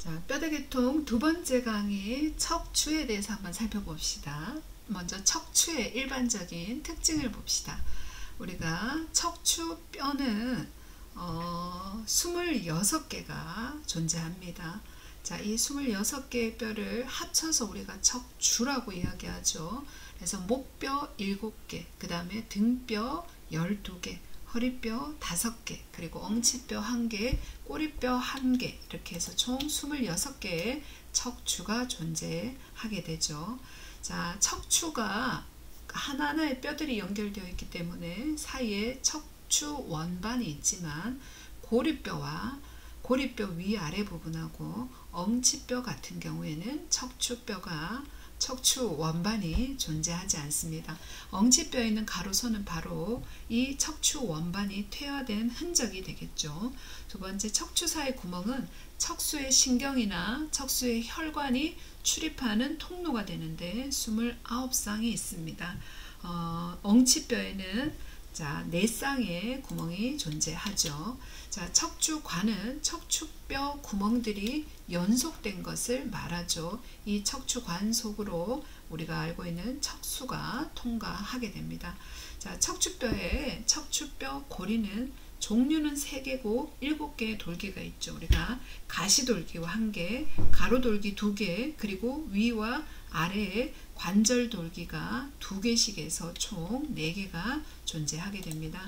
자, 뼈대계통 두 번째 강의 척추에 대해서 한번 살펴봅시다. 먼저 척추의 일반적인 특징을 봅시다. 우리가 척추뼈는 26개가 존재합니다. 자, 이 26개의 뼈를 합쳐서 우리가 척추라고 이야기하죠. 그래서 목뼈 7개, 그 다음에 등뼈 12개, 허리뼈 5개, 그리고 엉치뼈 1개, 꼬리뼈 1개, 이렇게 해서 총 26개의 척추가 존재하게 되죠. 자, 척추가 하나하나의 뼈들이 연결되어 있기 때문에 사이에 척추 원반이 있지만 고리뼈와 고리뼈 위아래 부분하고 엉치뼈 같은 경우에는 척추 원반이 존재하지 않습니다. 엉치뼈에 있는 가로선은 바로 이 척추 원반이 퇴화된 흔적이 되겠죠. 두 번째, 척추 사이 구멍은 척수의 신경이나 척수의 혈관이 출입하는 통로가 되는데 29쌍이 있습니다. 엉치뼈에는 4쌍의 구멍이 존재하죠. 자, 척추관은 척추뼈 구멍들이 연속된 것을 말하죠. 이 척추관 속으로 우리가 알고 있는 척수가 통과하게 됩니다. 자, 척추뼈의 척추뼈 고리는 종류는 3개고 7개의 돌기가 있죠. 우리가 가시돌기와 1개, 가로돌기 2개, 그리고 위와 아래에 관절돌기가 2개씩 해서 총 4개가 존재하게 됩니다.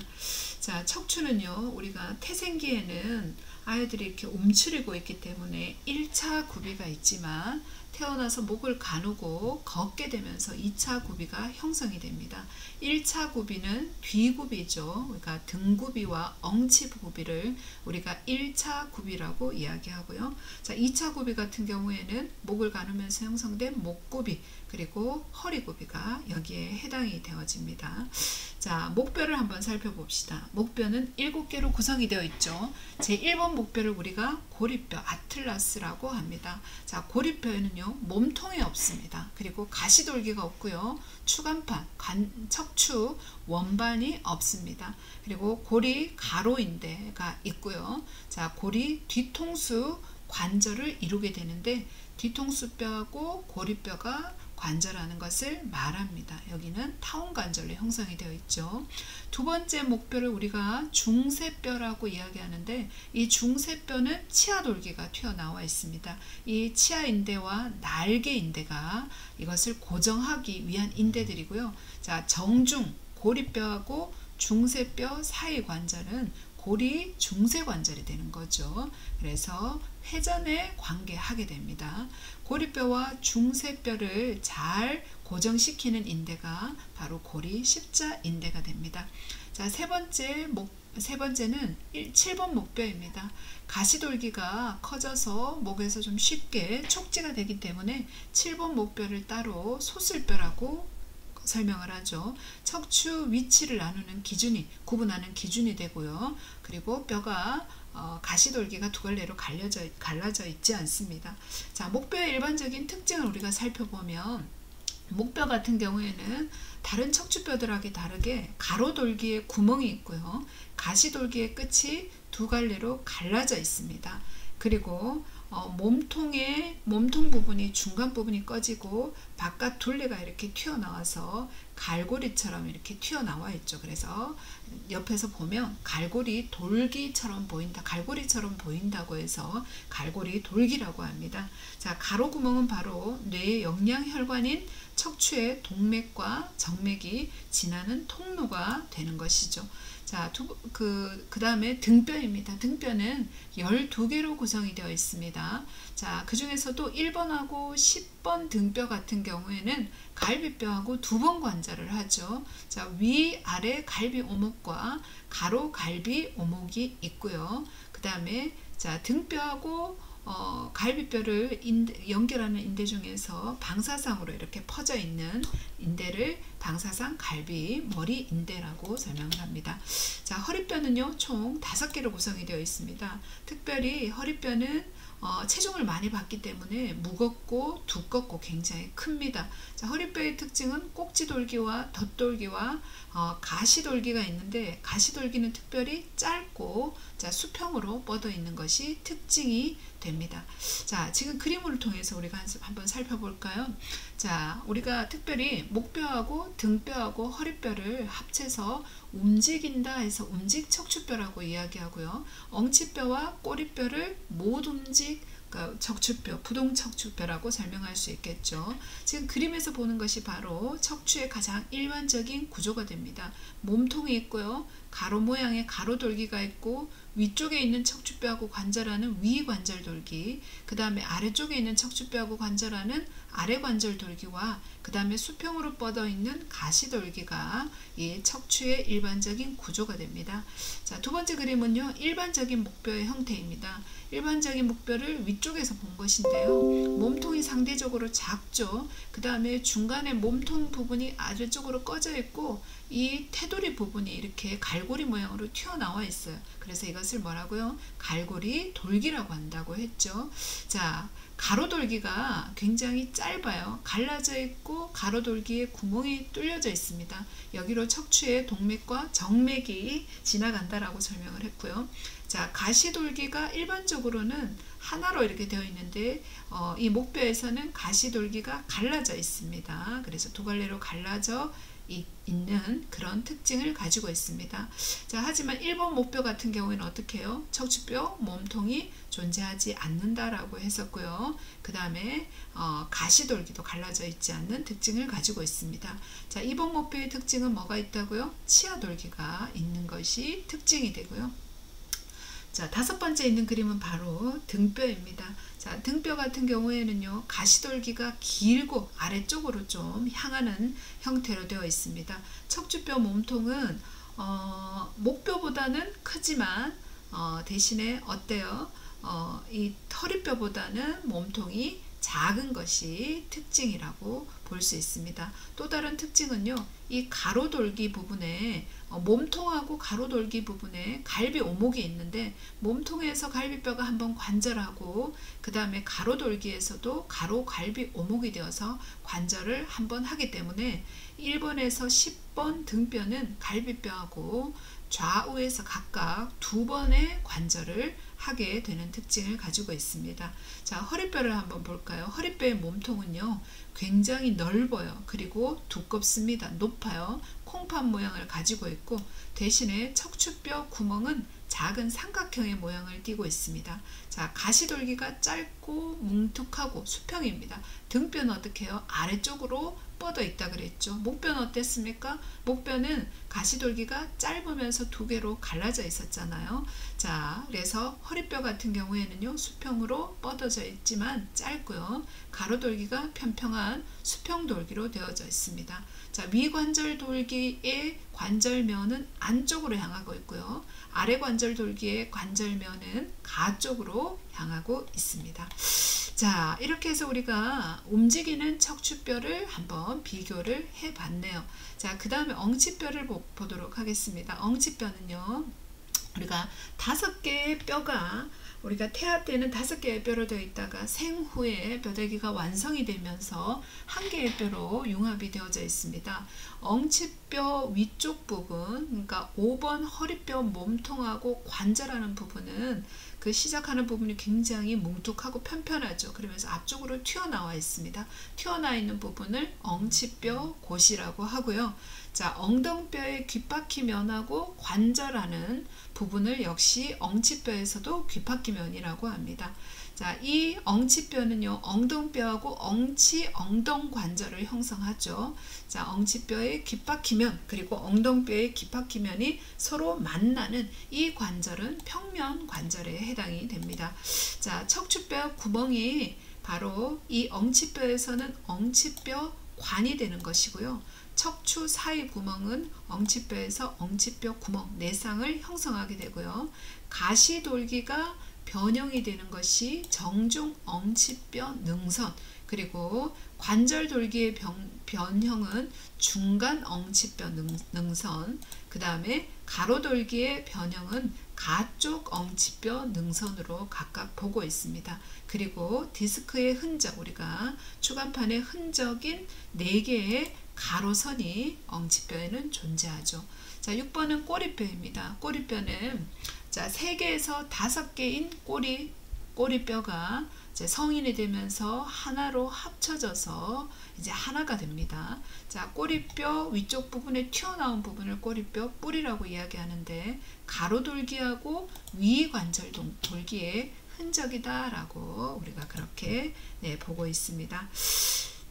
자, 척추는요, 우리가 태생기에는 아이들이 이렇게 움츠리고 있기 때문에 1차 구비가 있지만 태어나서 목을 가누고 걷게 되면서 2차 구비가 형성이 됩니다. 1차 구비는 뒤구비죠. 그러니까 등구비와 엉치구비를 우리가 1차 구비라고 이야기하고요. 자, 2차 구비 같은 경우에는 목을 가누면서 형성된 목구비, 그리고 허리구비가 여기에 해당이 되어집니다. 자, 목뼈를 한번 살펴봅시다. 목뼈는 7개로 구성이 되어 있죠. 제1번 목뼈를 우리가 고리뼈, 아틀라스라고 합니다. 자, 고리뼈에는요, 몸통이 없습니다. 그리고 가시돌기가 없고요. 추간판, 척추 원반이 없습니다. 그리고 고리 가로인대가 있고요. 자, 고리 뒤통수 관절을 이루게 되는데 뒤통수뼈하고 고리뼈가 관절하는 것을 말합니다. 여기는 타원관절로 형성이 되어 있죠. 두 번째 목뼈를 우리가 중세뼈라고 이야기하는데 이 중세뼈는 치아돌기가 튀어나와 있습니다. 이 치아인대와 날개인대가 이것을 고정하기 위한 인대들이고요. 자, 정중, 고리뼈하고 중세뼈 사이 관절은 고리 중세관절이 되는 거죠. 그래서 회전에 관계하게 됩니다. 고리뼈와 중세뼈를 잘 고정시키는 인대가 바로 고리 십자인대가 됩니다. 자, 세 번째는 7번 목뼈입니다. 가시돌기가 커져서 목에서 좀 쉽게 촉지가 되기 때문에 7번 목뼈를 따로 소슬뼈라고 설명을 하죠. 척추 위치를 나누는 기준이, 구분하는 기준이 되고요. 그리고 뼈가 가시돌기가 2갈래로 갈라져 있지 않습니다. 자, 목뼈의 일반적인 특징을 우리가 살펴보면 목뼈 같은 경우에는 다른 척추뼈들하고 다르게 가로돌기에 구멍이 있고요. 가시돌기의 끝이 2갈래로 갈라져 있습니다. 그리고 몸통 부분이 중간 부분이 꺼지고 바깥 둘레가 이렇게 튀어나와서 갈고리처럼 이렇게 튀어나와 있죠. 그래서 옆에서 보면 갈고리 돌기처럼 보인다, 갈고리처럼 보인다고 해서 갈고리 돌기라고 합니다. 자, 가로구멍은 바로 뇌의 영양혈관인 척추의 동맥과 정맥이 지나는 통로가 되는 것이죠. 자, 그 다음에 등뼈입니다. 등뼈는 12개로 구성이 되어 있습니다. 자, 그 중에서도 1번하고 10번 등뼈 같은 경우에는 갈비뼈하고 2번 관절을 하죠. 자, 위, 아래 갈비 오목과 가로 갈비 오목이 있고요. 그 다음에 자, 등뼈하고 갈비뼈를 연결하는 인대 중에서 방사상으로 이렇게 퍼져 있는 인대를 방사상 갈비 머리 인대라고 설명을 합니다. 자, 허리뼈는요, 총 5개로 구성이 되어 있습니다. 특별히 허리뼈는 체중을 많이 받기 때문에 무겁고 두껍고 굉장히 큽니다. 자, 허리뼈의 특징은 꼭지돌기와 덧돌기와 가시돌기가 있는데 가시돌기는 특별히 짧고 자, 수평으로 뻗어 있는 것이 특징이 됩니다. 자, 지금 그림을 통해서 우리가 한번 살펴볼까요? 자, 우리가 특별히 목뼈하고 등뼈하고 허리뼈를 합쳐서 움직인다 해서 움직 척추뼈라고 이야기하고요. 엉치뼈와 꼬리뼈를 못 움직 척추뼈, 부동 척추뼈라고 설명할 수 있겠죠. 지금 그림에서 보는 것이 바로 척추의 가장 일반적인 구조가 됩니다. 몸통이 있고요. 가로 모양의 가로돌기가 있고 위쪽에 있는 척추뼈하고 관절하는 위관절돌기, 그 다음에 아래쪽에 있는 척추뼈하고 관절하는 아래관절돌기와 그 다음에 수평으로 뻗어 있는 가시돌기가 이 척추의 일반적인 구조가 됩니다. 자, 두 번째 그림은요, 일반적인 목뼈의 형태입니다. 일반적인 목뼈를 위쪽에서 본 것인데요. 몸통이 상대적으로 작죠. 그 다음에 중간에 몸통 부분이 아래쪽으로 꺼져 있고 이 테두리 부분이 이렇게 갈고리 모양으로 튀어나와 있어요. 그래서 이것을 뭐라고요? 갈고리 돌기라고 한다고 했죠. 자, 가로돌기가 굉장히 짧아요. 갈라져 있고 가로돌기에 구멍이 뚫려져 있습니다. 여기로 척추의 동맥과 정맥이 지나간다라고 설명을 했고요. 자, 가시돌기가 일반적으로는 하나로 이렇게 되어 있는데 이 목뼈에서는 가시돌기가 갈라져 있습니다. 그래서 두 갈래로 갈라져 있는 그런 특징을 가지고 있습니다. 자, 하지만 일본 목뼈 같은 경우에는 어떻게 해요? 척추뼈 몸통이 존재하지 않는다라고 했었고요. 그 다음에 가시돌기도 갈라져 있지 않는 특징을 가지고 있습니다. 자, 이번 목뼈의 특징은 뭐가 있다고요? 치아돌기가 있는 것이 특징이 되고요. 자, 다섯 번째 있는 그림은 바로 등뼈입니다. 자, 등뼈 같은 경우에는요, 가시돌기가 길고 아래쪽으로 좀 향하는 형태로 되어 있습니다. 척추뼈 몸통은 목뼈보다는 크지만 대신에 어때요? 이 허리뼈보다는 몸통이 작은 것이 특징이라고 볼 수 있습니다. 또 다른 특징은요, 이 가로돌기 부분에 몸통하고 가로돌기 부분에 갈비 오목이 있는데 몸통에서 갈비뼈가 한번 관절하고 그 다음에 가로돌기에서도 가로 갈비 오목이 되어서 관절을 한번 하기 때문에 1번에서 10번 등뼈는 갈비뼈하고 좌우에서 각각 두 번의 관절을 하게 되는 특징을 가지고 있습니다. 자, 허리뼈를 한번 볼까요? 허리뼈의 몸통은요, 굉장히 넓어요. 그리고 두껍습니다. 높아요. 콩팥 모양을 가지고 있고 대신에 척추뼈 구멍은 작은 삼각형의 모양을 띠고 있습니다. 자, 가시돌기가 짧고 뭉툭하고 수평입니다. 등뼈는 어떻게 해요? 아래쪽으로 뻗어 있다 그랬죠. 목뼈는 어땠습니까? 목뼈는 가시돌기가 짧으면서 두 개로 갈라져 있었잖아요. 자, 그래서 허리뼈 같은 경우에는요, 수평으로 뻗어져 있지만 짧고요. 가로돌기가 평평한 수평돌기로 되어져 있습니다. 자, 위관절돌기의 관절면은 안쪽으로 향하고 있고요. 아래관절돌기의 관절면은 가쪽으로 향하고 있습니다. 자, 이렇게 해서 우리가 움직이는 척추뼈를 한번 비교를 해 봤네요. 자, 그 다음에 엉치뼈를 보도록 하겠습니다. 엉치뼈는요, 우리가 5개의 뼈가 우리가 태아 때는 5개의 뼈로 되어 있다가 생후에 뼈대기가 완성이 되면서 1개의 뼈로 융합이 되어져 있습니다. 엉치뼈 위쪽 부분, 그러니까 5번 허리뼈 몸통하고 관절하는 부분은 그 시작하는 부분이 굉장히 뭉툭하고 편편하죠. 그러면서 앞쪽으로 튀어나와 있습니다. 튀어나와 있는 부분을 엉치뼈 곧이라고 하고요. 자, 엉덩뼈의 귓바퀴면하고 관절하는 부분을 역시 엉치뼈에서도 귓바퀴면이라고 합니다. 자, 이 엉치뼈는요, 엉덩뼈하고 엉덩관절을 형성하죠. 자, 엉치뼈의 귓바퀴면 그리고 엉덩뼈의 귓바퀴면이 서로 만나는 이 관절은 평면 관절에 해당이 됩니다. 자, 척추뼈 구멍이 바로 이 엉치뼈에서는 엉치뼈 관이 되는 것이고요. 척추 사이 구멍은 엉치뼈에서 엉치뼈 구멍, 내상을 형성하게 되고요. 가시돌기가 변형이 되는 것이 정중 엉치뼈 능선, 그리고 관절돌기의 변형은 중간 엉치뼈 능선, 그 다음에 가로돌기의 변형은 가쪽 엉치뼈 능선으로 각각 보고 있습니다. 그리고 디스크의 흔적, 우리가 추간판의 흔적인 4개의 가로선이 엉치뼈에는 존재하죠. 자, 6번은 꼬리뼈입니다. 꼬리뼈는 자, 3개에서 5개인 꼬리 꼬리뼈가 이제 성인이 되면서 하나로 합쳐져서 이제 하나가 됩니다. 자, 꼬리뼈 위쪽 부분에 튀어나온 부분을 꼬리뼈 뿔이라고 이야기하는데 가로돌기하고 위관절 돌기의 흔적이다 라고 우리가 그렇게 보고 있습니다.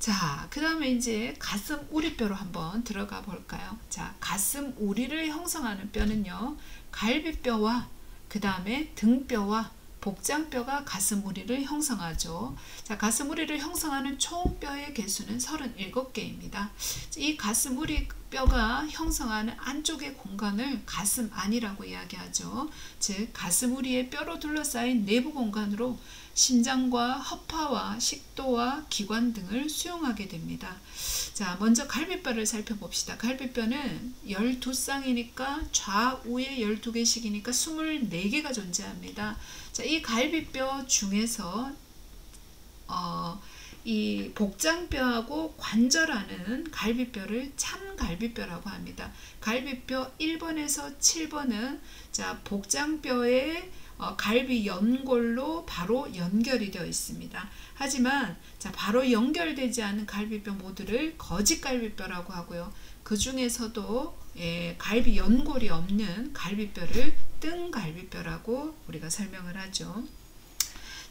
자, 그 다음에 이제 가슴 우리뼈로 한번 들어가 볼까요? 자, 가슴 우리를 형성하는 뼈는요, 갈비뼈와 그 다음에 등뼈와 복장뼈가 가슴 우리를 형성하죠. 자, 가슴 우리를 형성하는 총 뼈의 개수는 37개입니다. 이 가슴 우리 뼈가 형성하는 안쪽의 공간을 가슴 안이라고 이야기하죠. 즉, 가슴 우리의 뼈로 둘러싸인 내부 공간으로 심장과 허파와 식도와 기관 등을 수용하게 됩니다. 자, 먼저 갈비뼈를 살펴봅시다. 갈비뼈는 12쌍이니까 좌우에 12개씩이니까 24개가 존재합니다. 자, 이 갈비뼈 중에서 이 복장뼈하고 관절하는 갈비뼈를 참갈비뼈라고 합니다. 갈비뼈 1번에서 7번은 자, 복장뼈의 갈비 연골로 바로 연결이 되어 있습니다. 하지만 자, 바로 연결되지 않은 갈비뼈 모두를 거짓갈비뼈라고 하고요. 그 중에서도 갈비 연골이 없는 갈비뼈를 뜬갈비뼈라고 우리가 설명을 하죠.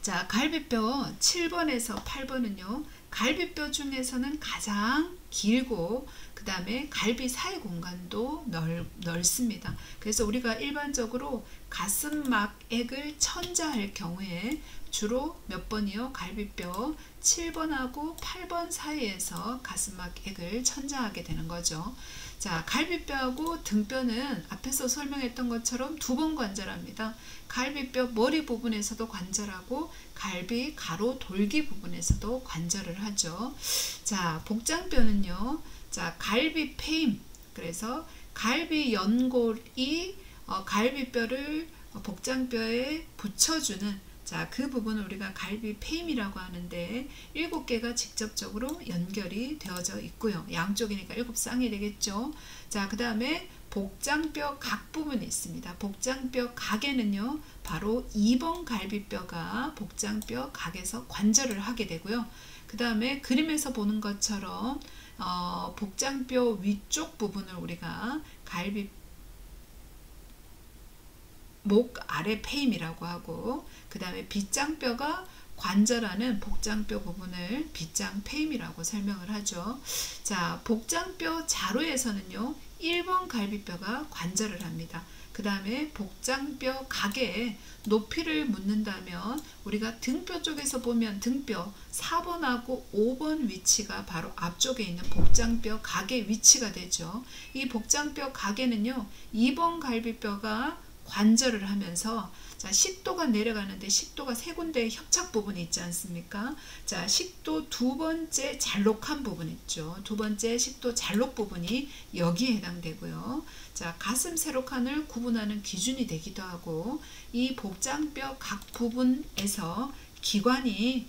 자, 갈비뼈 7번에서 8번은요, 갈비뼈 중에서는 가장 길고 그 다음에 갈비 사이 공간도 넓습니다. 그래서 우리가 일반적으로 가슴막액을 천자할 경우에 주로 몇 번이요? 갈비뼈 7번하고 8번 사이에서 가슴막액을 천자하게 되는 거죠. 자, 갈비뼈하고 등뼈는 앞에서 설명했던 것처럼 두 번 관절합니다. 갈비뼈 머리 부분에서도 관절하고 갈비 가로 돌기 부분에서도 관절을 하죠. 자, 복장뼈는요. 자, 갈비 페임. 그래서 갈비 연골이 갈비뼈를 복장뼈에 붙여주는 자, 그 부분을 우리가 갈비 페임이라고 하는데 7개가 직접적으로 연결이 되어져 있고요. 양쪽이니까 7쌍이 되겠죠. 자, 그 다음에 복장뼈 각 부분이 있습니다. 복장뼈 각에는요, 바로 2번 갈비뼈가 복장뼈 각에서 관절을 하게 되고요. 그 다음에 그림에서 보는 것처럼 복장뼈 위쪽 부분을 우리가 갈비 목 아래 페임이라고 하고, 그 다음에 빗장뼈가 관절하는 복장뼈 부분을 빗장 페임이라고 설명을 하죠. 자, 복장뼈 자루에서는요, 1번 갈비뼈가 관절을 합니다. 그 다음에 복장뼈 각에 높이를 묻는다면 우리가 등뼈 쪽에서 보면 등뼈 4번하고 5번 위치가 바로 앞쪽에 있는 복장뼈 각의 위치가 되죠. 이 복장뼈 각에는요, 2번 갈비뼈가 관절을 하면서 자, 식도가 내려가는데 식도가 세 군데의 협착 부분이 있지 않습니까? 자, 식도 두 번째 잘록한 부분 있죠. 두 번째 식도 잘록 부분이 여기에 해당되고요. 자, 가슴 세로칸을 구분하는 기준이 되기도 하고, 이 복장뼈 각 부분에서 기관이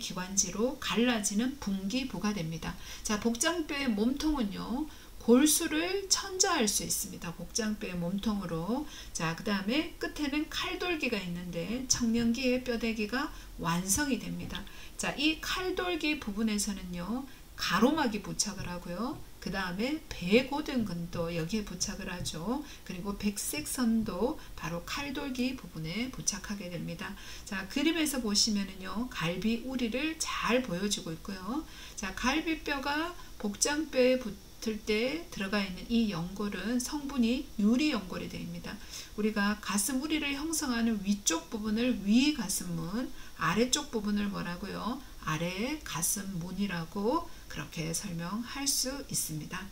기관지로 갈라지는 분기부가 됩니다. 자, 복장뼈의 몸통은요, 골수를 천자할 수 있습니다. 복장뼈의 몸통으로. 자, 그 다음에 끝에는 칼돌기가 있는데 청명기의 뼈대기가 완성이 됩니다. 자, 이 칼돌기 부분에서는요, 가로막이 부착을 하고요. 그 다음에 배고등근도 여기에 부착을 하죠. 그리고 백색 선도 바로 칼돌기 부분에 부착하게 됩니다. 자, 그림에서 보시면은요, 갈비 우리를 잘 보여주고 있고요. 자, 갈비뼈가 복장뼈에 붙을 때 들어가 있는 이 연골은 성분이 유리 연골이 됩니다. 우리가 가슴 우리를 형성하는 위쪽 부분을 위 가슴문, 아래쪽 부분을 뭐라고요? 아래 가슴문이라고 그렇게 설명할 수 있습니다.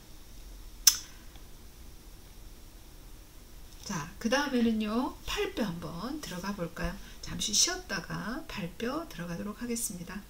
자, 그 다음에는요, 팔뼈 한번 들어가 볼까요? 잠시 쉬었다가 팔뼈 들어가도록 하겠습니다.